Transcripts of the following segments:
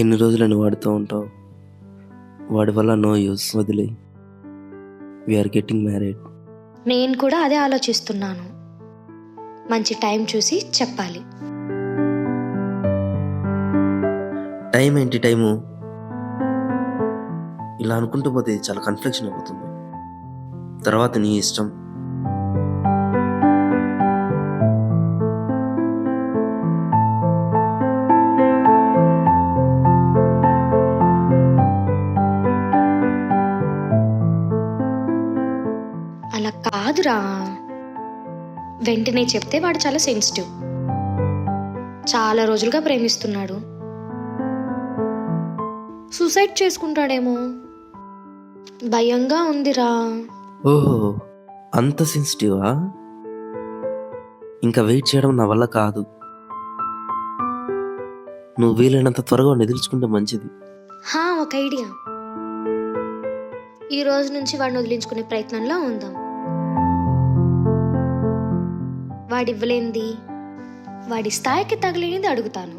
ఎన్ని రోజులని వాడుతూ ఉంటావు? వాడి వల్ల నో యూస్, వదిలే. We are getting married. నేను కూడా అదే ఆలోచిస్తున్నాను. మంచి టైం చూసి చెప్పాలి. టైం ఏంటి టైము? ఇలా అనుకుంటూ పోతే చాలా కన్ఫ్యూజన్ అయిపోతుంది. తర్వాత నీ ఇష్టం. అలా కాదురా, వెంటనే చెప్తే వాడు చాలా సెన్సిటివ్. చాలా రోజులుగా ప్రేమిస్తున్నాడు. సూసైడ్ చేసుకుంటాడేమో, భయంగా ఉందిరా. ఓహో, అంత సెన్సిటివా? ఇంకా వెయిట్ చేయడం నా వల్ల కాదు. నువ్వు వీలైనంత త్వరగా వదిలించుకుంటే మంచిది. ఒక ఐడియా. ఈ రోజు నుంచి వాడిని వదిలించుకునే ప్రయత్నంలో ఉందాం. వాడివ్వలేంది, వాడి స్థాయికి తగిలేనిది అడుగుతాను.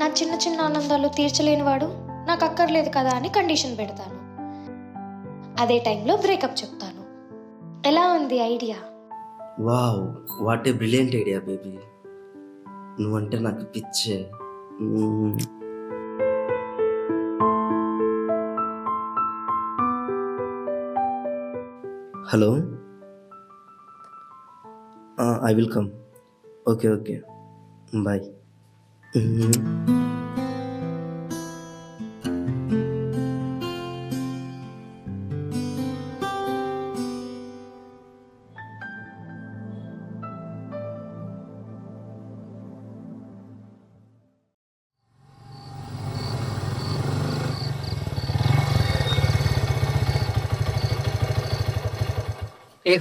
నా చిన్న చిన్న ఆనందాలు తీర్చలేని వాడు నాకు అక్కర్లేదు కదా అని కండిషన్ పెడతాను. అదే టైంలో బ్రేకప్ చెప్తాను. ఎలా ఉంది idea? Wow, what a brilliant idea baby. నువ్వంటే నాకు పిచ్చే. Hello, I will come. Okay, bye.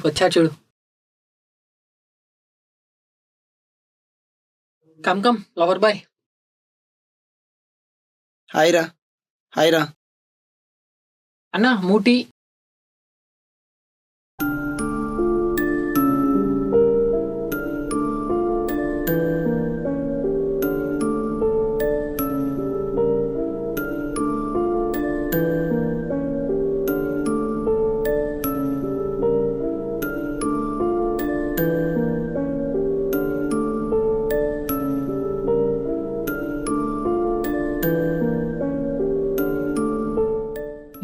వచ్చా చూడు. Come lover boy. హాయ్ రా అన్నా మూటి.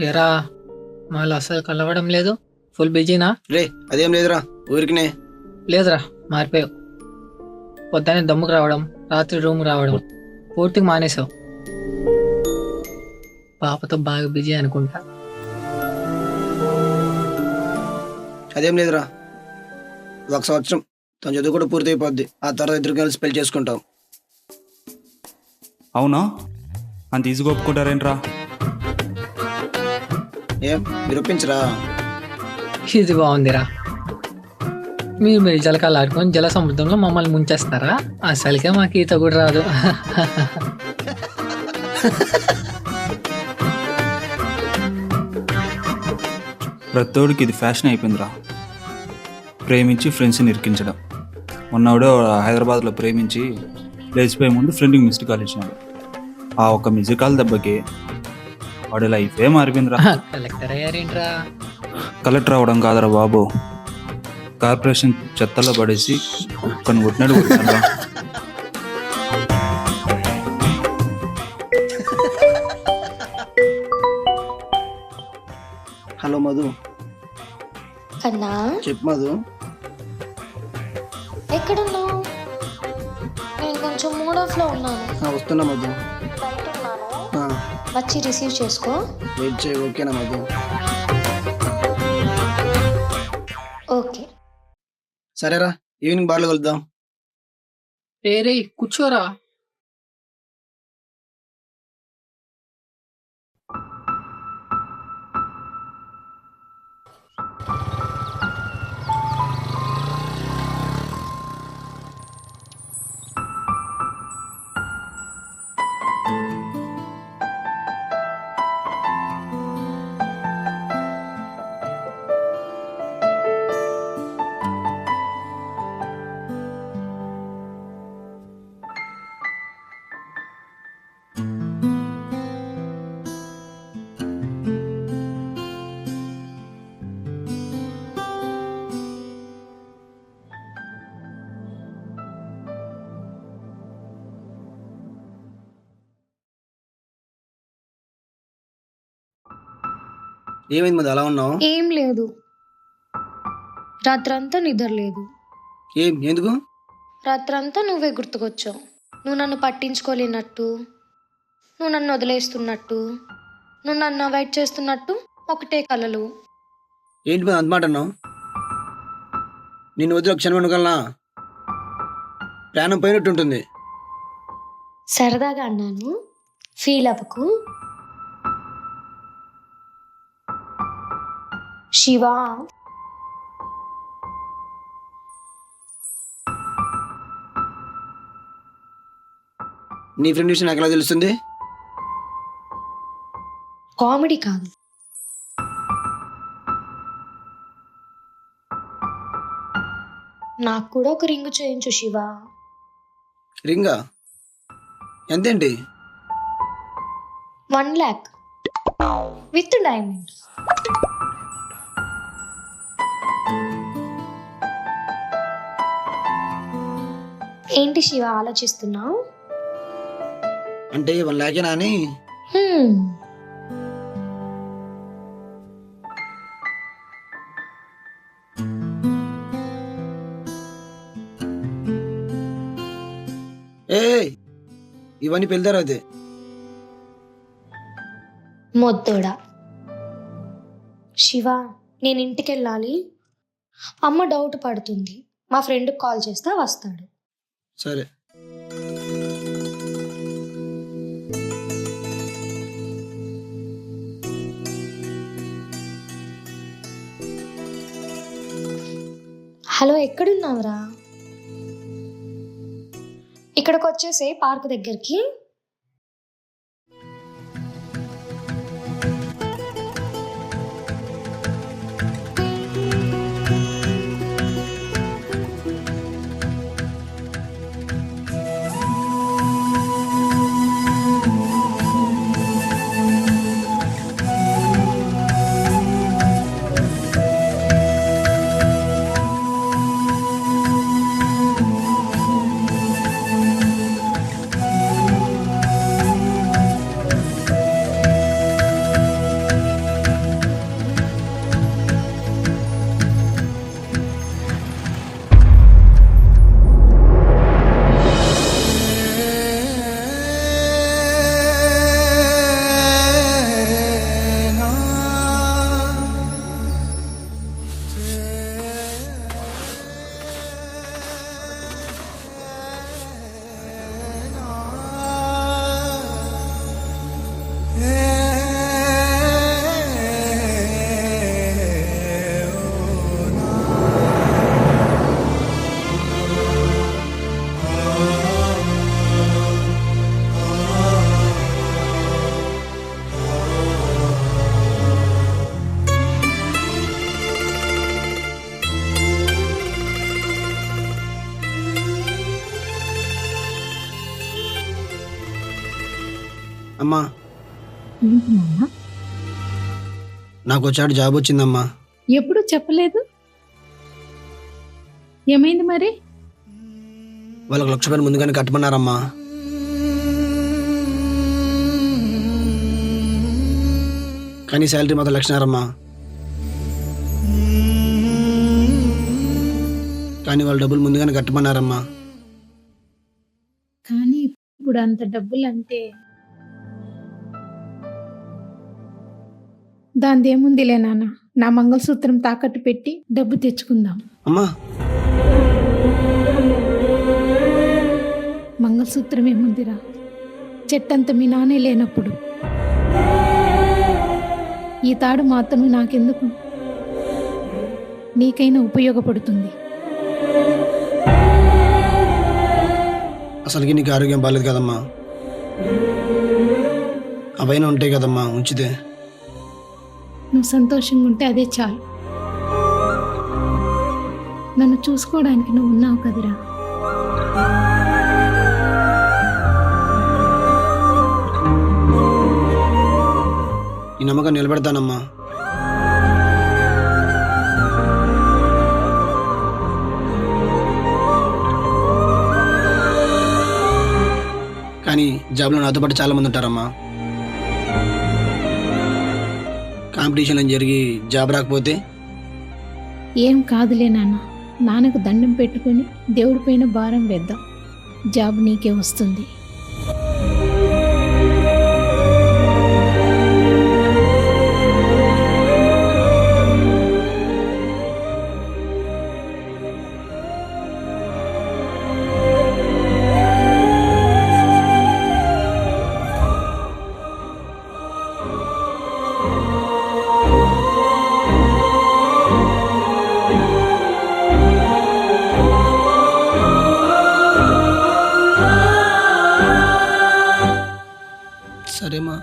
ఎరా మళ్ళీ అసలు కలవడం లేదు, ఫుల్ బిజీనా? రే అదేం లేదురా, ఊరికినే. లేదురా, మారిపోయావు. పొద్దున్నే దమ్ముకు రావడం, రాత్రి రూమ్ రావడం పూర్తిగా మానేసావు. పాపతో బాగా బిజీ అనుకుంటా. అదేం లేదురా, 1 సంవత్సరం తన చదువు కూడా పూర్తి అయిపోద్ది. ఆ తర్వాత ఇద్దరు కలిసి పెళ్లి చేసుకుంటాం. అవునా? అంత ఈజీగా ఒప్పుకుంటారేంట్రా? ఏం నిరూపించరా? ఇది బాగుందిరా. మీరు జలకాలు ఆడుకొని జల సముద్రంలో మమ్మల్ని ముంచేస్తారా? అసలుకే మాకు ఈత కూడా రాదు. ప్రతోడికి ఇది ఫ్యాషన్ అయిపోయిందిరా, ప్రేమించి ఫ్రెండ్స్ని ఇరికించడం. మొన్నవాడు హైదరాబాద్లో ప్రేమించి లేచిపోయే ముందు ఫ్రెండ్కి మిస్డ్ కాల్ ఇచ్చినాడు. ఆ ఒక్క మిస్డ్ కాల్ దెబ్బకి వాడి లైఫే మారిపోయిందిరా. కలెక్టర్ అయ్యారేంట్రా? కలెక్టర్ అవడం కాదురా బాబు, కార్పొరేషన్ చెత్తలో పడేసి కొన్ని కొట్టినాడు. హలో మధు. అన్నా చెప్పు మధు. ఎక్కడున్నావు? నేను కొంచెం మూడ్ ఆఫ్ లో ఉన్నాను. వస్తున్నా మధు. బయట ఉన్నాను, వచ్చి రిసీవ్ చేసుకో. వెయిట్ చేయి. ఓకేనా మధు? సరేరా, ఈవినింగ్ బార్లో కలుద్దాం. రే కూర్చోరా. ఏమైంది మరి అలా ఉన్నావు? ఏం లేదు, రాత్రంతా నిద్ర లేదు. ఎందుకు? రాత్రంతా నువ్వే గుర్తుకొచ్చావు. నువ్వు నన్ను పట్టించుకోలేనట్టు, నువ్వు నన్ను వదిలేస్తున్నట్టు, నువ్వు నన్ను అవాయిడ్ చేస్తున్నట్టు ఒకటే కలలు. ఏంటి మరి అంత మాట అన్నావు? నిన్ను వదిలి ఒక క్షణం అనుకోవాలనా? ప్రాణం పోయినట్టు ఉంటుంది. సరదాగా అన్నాను, ఫీల్ అవ్వకు. శివ, నీ ఫ్రెండ్ విషయం నాకు ఎలా తెలుస్తుంది? కామెడీ కాదు, నాకు కూడా ఒక రింగు చేయించు శివ. రింగా? ఎంతేంటి? 1 lakh with diamond. ఏంటి శివ ఆలోచిస్తున్నావు? అంటే 1 lakh అని. ఇవన్నీ పెళ్లి తర్వాత మొద్దోడా. శివ, నేను ఇంటికి వెళ్ళాలి. అమ్మ డౌట్ పడుతుంది. మా ఫ్రెండ్కి కాల్ చేస్తా, వస్తాడు. సరే. హలో, ఎక్కడున్నావురా? ఇక్కడికి వచ్చేసే పార్క్ దగ్గరికి. అమ్మా, నాకు వచ్చాడు జాబ్ వచ్చిందమ్మా. ఎప్పుడు చెప్పలేదు, ఏమైంది మరి? వాళ్ళకి 1,00,000 రూపాయలు ముందుగానే కట్టమన్నారమ్మా. కానీ శాలరీ మాత్రం 1,00,000 అమ్మా. కానీ వాళ్ళు డబ్బులు ముందుగానే కట్టమన్నారమ్మా. కానీ ఇప్పుడు అంత డబ్బులు అంటే దానిదేముందిలే నాన్న, నా మంగళసూత్రం తాకట్టు పెట్టి డబ్బు తెచ్చుకుందాం. అమ్మా, సూత్రం ఏముందిరా? చెట్టంత మీ నాన్నే లేనప్పుడు ఈ తాడు మాత్రమే నాకెందుకు? నీకైనా ఉపయోగపడుతుంది. అసలుకి నీకు ఆరోగ్యం బాగాలేదు కదమ్మా. అవైనా ఉంటాయి కదమ్మా, ఉంచితే. నువ్వు సంతోషంగా ఉంటే అదే చాలు. నన్ను చూసుకోవడానికి నువ్వు ఉన్నావు కదరా. ఈ నమ్మకం నిలబెడతానమ్మా. కానీ జాబ్లో నాతో పాటు చాలా మంది ఉంటారమ్మా. కాంపిటీషన్ అని జరిగి జాబ్ రాకపోతే ఏం కాదులే నాన్న. నాన్నకు దండం పెట్టుకొని దేవుడి పైన భారం వేద్దాం. జాబ్ నీకే వస్తుంది. సరేమా.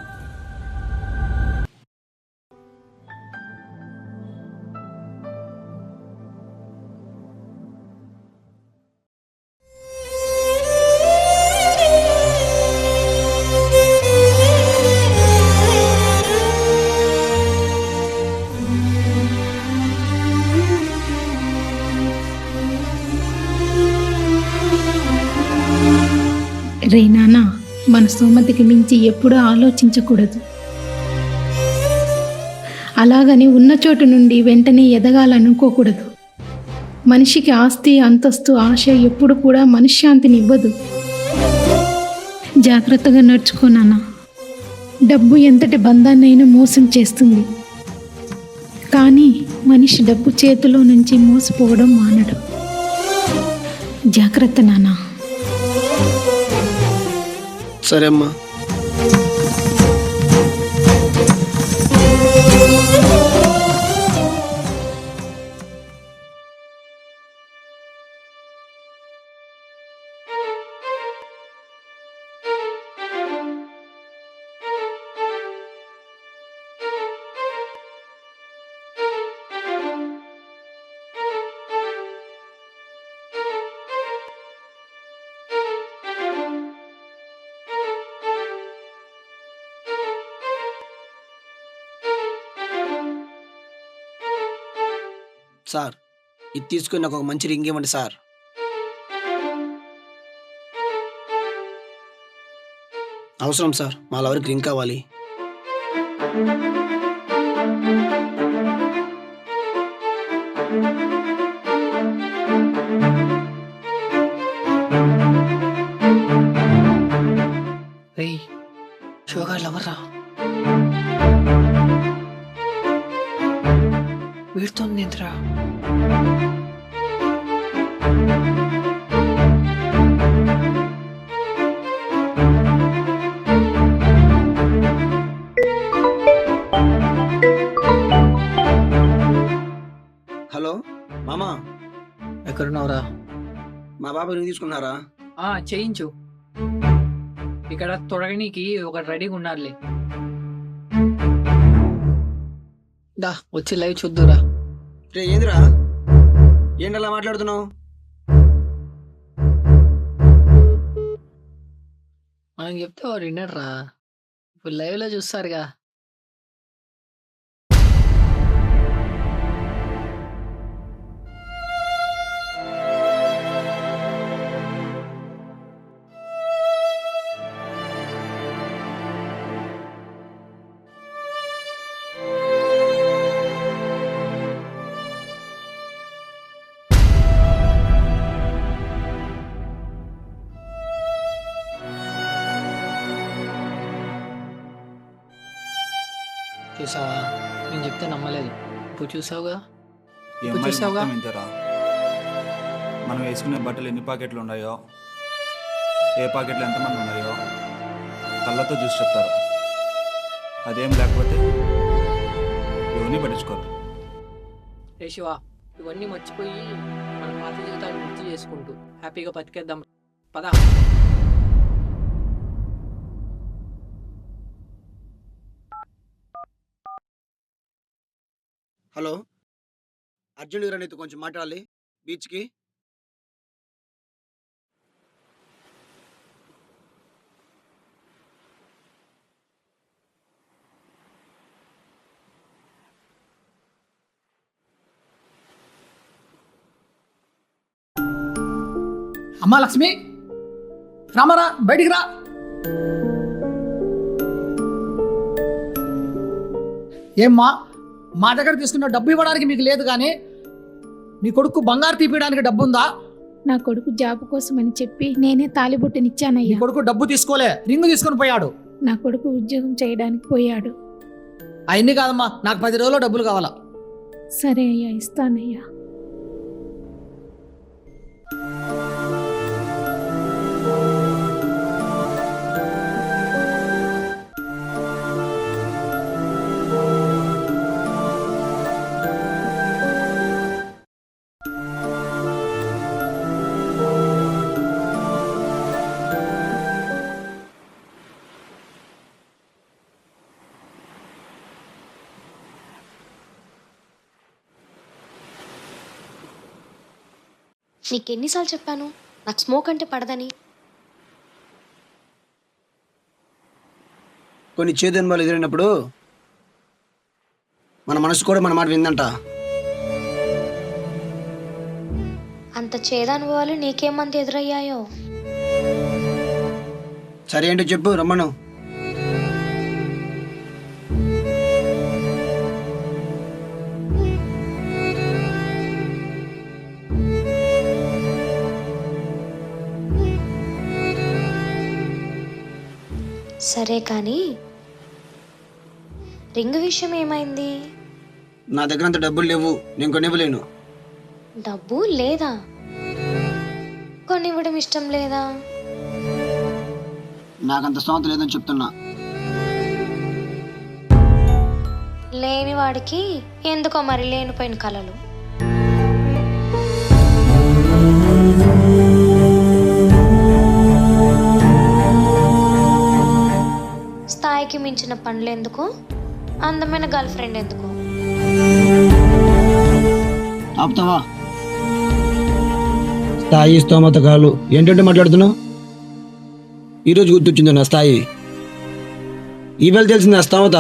రే నాన్న, మన స్తోమతకి మించి ఎప్పుడూ ఆలోచించకూడదు. అలాగని ఉన్న చోటు నుండి వెంటనే ఎదగాలనుకోకూడదు. మనిషికి ఆస్తి, అంతస్తు, ఆశ ఎప్పుడు కూడా మనశ్శాంతిని ఇవ్వదు. జాగ్రత్తగా నడుచుకో నాన్న. డబ్బు ఎంతటి బంధాన్నైనా మోసం చేస్తుంది, కానీ మనిషి డబ్బు చేతిలో నుంచి మోసపోవడం మానడు. జాగ్రత్త నాన్న. సరే అమ్మా. సార్, ఇది తీసుకుని నాకు ఒక మంచి రింగ్ ఇవ్వండి సార్. అవసరం సార్, మా లవర్కి రింగ్ కావాలి. రేయ్, షోగాళ్ళు ఎవర్రా? వీడుతోంది ఏంట్రా? హలో మామా, ఎక్కడున్నావురా? మా బాబు రింగ్ తీసుకున్నారా? చేయించు. ఇక్కడ తొడగనీకి ఒక రెడీగా ఉన్నారులే. దా వచ్చి లైవ్ చూద్దురా. రే ఏందిరా, ఏంటలా మాట్లాడుతున్నావు? మనం చెప్తే వాడు వినర్రా. ఇప్పుడు లైవ్ లో చూస్తారుగా. చూసావా, నేను చెప్తే నమ్మలేదు. ఇప్పుడు చూసావుగా. ఈ ఇప్పుడు అమ్మాయి చూసావుగా. మొత్తం ఇంతేరా. మనం వేసుకునే బట్టలు ఎన్ని పాకెట్లు ఉన్నాయో, ఏ పాకెట్లో ఎంతమంది ఉన్నాయో కళ్ళతో చూసి చెప్తారు. అదేం లేకపోతే ఎవరిని పట్టించుకోరు. రే శివ, ఇవన్నీ మర్చిపోయి మన పాత జీవితాన్ని గుర్తు చేసుకుంటూ హ్యాపీగా బతికేద్దాం పదా. హలో, అర్జున్ నీతో కొంచెం మాట్లాడాలి బీచ్కి. అమ్మా లక్ష్మి, రామారా బయటికి రా. ఏమ్మా, మా దగ్గర తీసుకున్న డబ్బు ఇవ్వడానికి మీకు లేదు, కానీ మీ కొడుకు బంగారు తీపియడానికి డబ్బు ఉందా? నా కొడుకు జాబ్ కోసమని చెప్పి నేనే మీ తాలిబొట్టునిచ్చానయ్యా. కొడుకు డబ్బు తీసుకోలే, రింగు తీసుకొని పోయాడు. నా కొడుకు ఉద్యోగం చేయడానికి పోయాడు. అవన్నీ కాదమ్మా, నాకు 10 రోజుల్లో డబ్బులు కావాలా. సరే అయ్యా, ఇస్తానయ్యా. నీకెన్నిసార్లు చెప్పాను నాకు స్మోక్ అంటే పడదని? కొన్ని చేదు అనుభవాలు ఎదురైనప్పుడు మన మనసు కూడా మన మాట విందంట. అంత చేదనుభవాలు నీకేమంత ఎదురయ్యాయో? సరే ఏంటో చెప్పు, రమ్మను. సరే కానీ రింగ్ విషయం ఏమైంది? నా దగ్గర అంత డబ్బులు లేవు, నేను కొనివ్వలేను. డబ్బు లేదా? కొనివ్వడం ఇష్టం లేదా? నాకంత స్తోమత లేదని చెప్తున్నా. లేని వాడికి ఎందుకో మరి లేనిపోయిన కలలు. స్థాయికి మించిన పనులు ఎందుకు? అందమైన గర్ల్ ఫ్రెండ్ ఎందుకు? ఆపుతావా? స్థాయి స్తోమత కాలు ఏంటంటే మాట్లాడుతున్నావు? ఈరోజు గుర్తొచ్చింది నా స్థాయి. ఈవేళ తెలిసింది నా స్తోమత.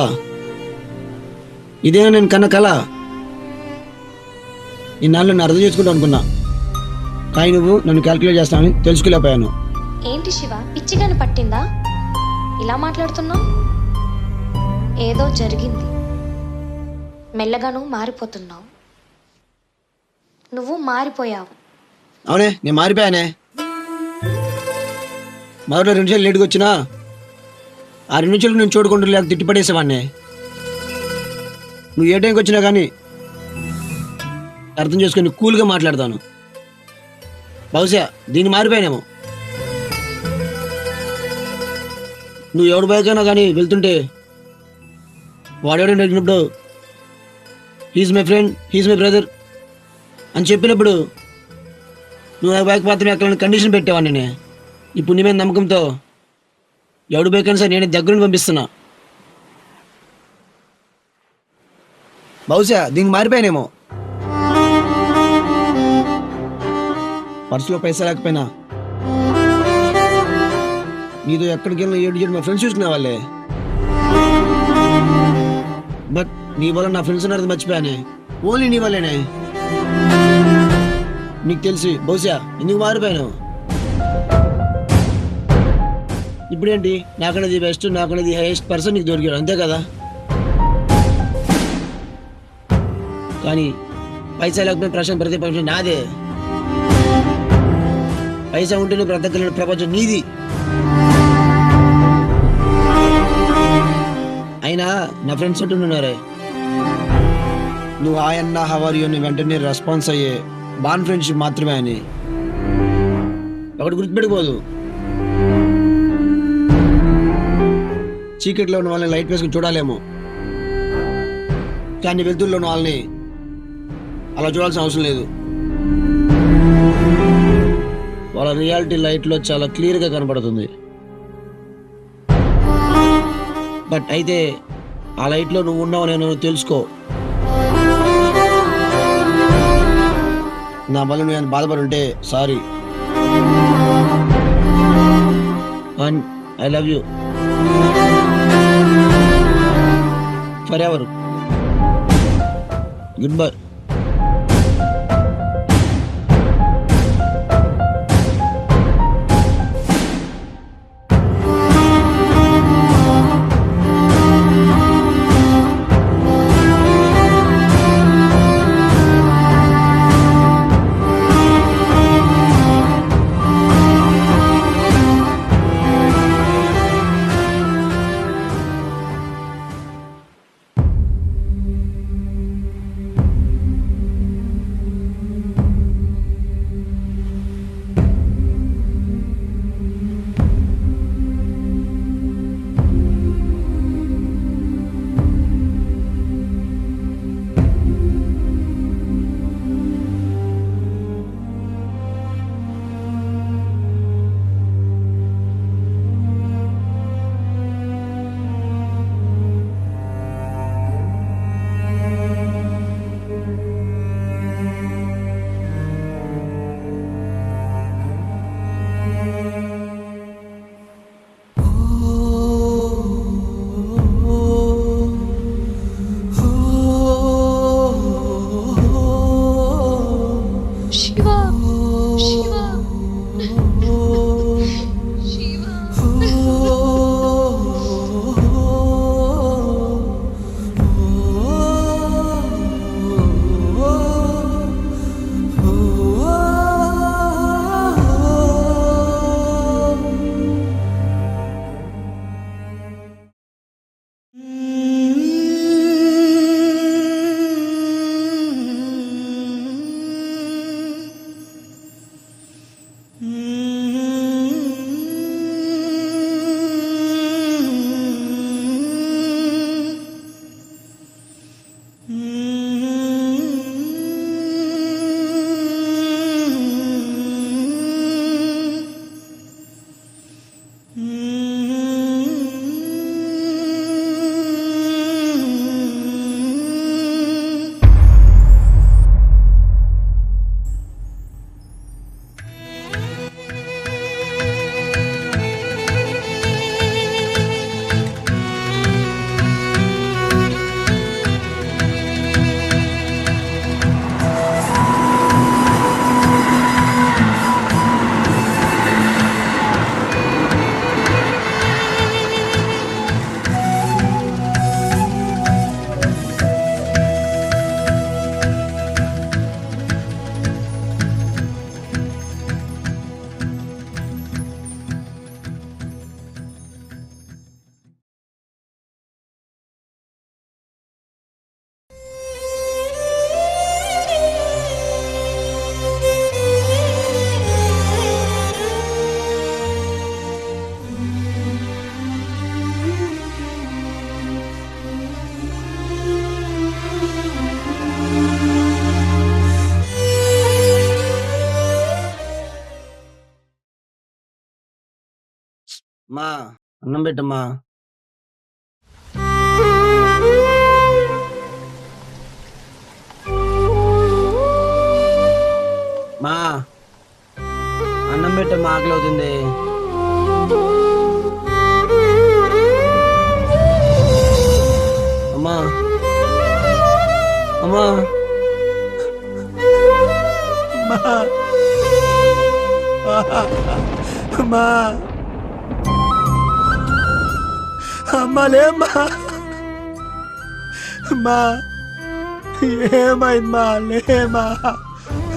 ఇదేనా నేను కన్న కళ? ఇన్నాళ్ళు నన్ను అర్థం చేసుకుంటా అనుకున్నా, కానీ నువ్వు నన్ను క్యాల్కులేట్ చేస్తానని తెలుసుకోలేకపోయాను. ఏంటి శివ, పిచ్చిగాని పట్టిందా ఇలా మాట్లాడుతున్నావు? ఏదో జరిగింది, మెల్లగా నువ్వు మారిపోతున్నావు. నువ్వు మారిపోయావు. అవునే, నేను మారిపోయానే. మరో 2 నిమిషాలు లేటుగా వచ్చినా ఆ 2 నిమిషాలకు నేను చూడకుండా లేక తిట్టిపడేసేవాడిని. నువ్వు ఏ టైంకి వచ్చినా కానీ అర్థం చేసుకొని కూల్గా మాట్లాడతాను. బహుశా దీన్ని మారిపోయానేమో. నువ్వు ఎవడు బైకైనా కానీ వెళ్తుంటే వాడెవడని అడిగినప్పుడు he's my friend, he's my brother అని చెప్పినప్పుడు నువ్వు నా బైక్ మాత్రమే ఎక్కడ కండిషన్ పెట్టేవాడిని. నేను ఇప్పుడు నీ మీద నమ్మకంతో ఎవడు బైకైనా సరే నేనే దగ్గరుండి పంపిస్తున్నా. బహుశా దీనికి మారిపోయానేమో. పర్సులో పైసా లేకపోయినా నీతో ఎక్కడికి వెళ్ళినా ఏడు మా ఫ్రెండ్స్ చూసుకునే వాళ్ళే. బట్ నీ వల్ల నా ఫ్రెండ్స్ అనేది మర్చిపోయానే. ఓన్లీ నీ వల్లేనే. నీకు తెలిసి బహుశా ఎందుకు మారిపోయాను. ఇప్పుడేంటి, నాకనేది బెస్ట్, నాకనేది హైయెస్ట్ పర్సన్ నీకు దొరికాడు, అంతే కదా. కానీ పైసా లేకపోయినా ప్రశాంత్ ప్రతి ప్రపంచం నాదే. పైసా ఉంటేనే బ్రతకలేని ప్రపంచం నీది. అయినా నా ఫ్రెండ్స్ అంటున్నారే, నువ్వు ఆయన హవర్ యూ అని వెంటనే రెస్పాన్స్ అయ్యే బాన్ ఫ్రెండ్షిప్ మాత్రమే అని. ఒకటి గుర్తుపెట్టుకోదు, చీకట్లో ఉన్న వాళ్ళని లైట్ వేసుకుని చూడాలేమో, కానీ వెలుతురులో ఉన్న వాళ్ళని అలా చూడాల్సిన అవసరం లేదు. వాళ్ళ రియాలిటీ లైట్లో చాలా క్లియర్గా కనపడుతుంది. బట్ అయితే ఆ లైట్లో నువ్వు ఉన్నావు నేను తెలుసుకో. నా వల్ల నువ్వు బాధపడి ఉంటే sorry. And I love you for ever. Good bye. మా అన్నం పెట్టమ్మా. మా అన్నం పెట్టమ్మా, ఆకలి అవుతుంది. అమ్మా అమ్మా అమ్మా అమ్మా లేమ్మా. అమ్మా ఏమైందమ్మా? లేమా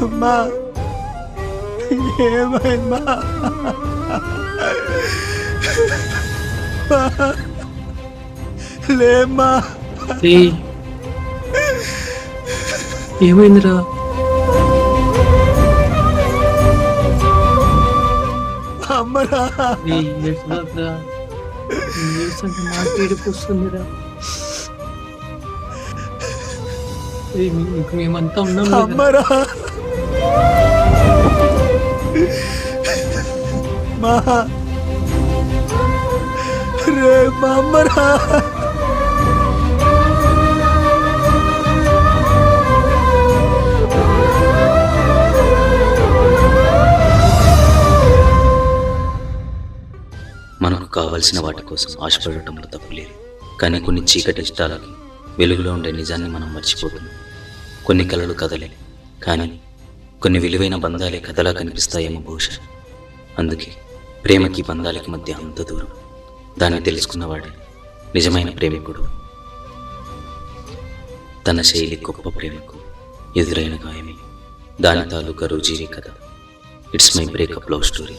అమ్మా, ఏమైందమ్మా? లేమ్మా. ఏమైందిరా? అమ్మరా నాకు ఏడుపు వస్తుందిరా. మేమంతా ఉన్నాం కదా. అమ్మరా మా రే మా అమ్మరా. మనకు కావలసిన వాటి కోసం ఆశపడటంలో తప్పు లేదు. కానీ కొన్ని చీకటి ఇష్టాలకి వెలుగులో ఉండే నిజాన్ని మనం మర్చిపోతున్నాం. కొన్ని కలలు కదలే, కానీ కొన్ని విలువైన బంధాలే కథలా కనిపిస్తాయేమో బహుశా. అందుకే ప్రేమకి బంధాలకి మధ్య అంత దూరం. దాన్ని తెలుసుకున్నవాడే నిజమైన ప్రేమికుడు. తన శైలి గొప్ప ప్రేమకు ఎదురైన గాయమే దాని తాలూకా రుజీవి కథ. It's my breakup love story.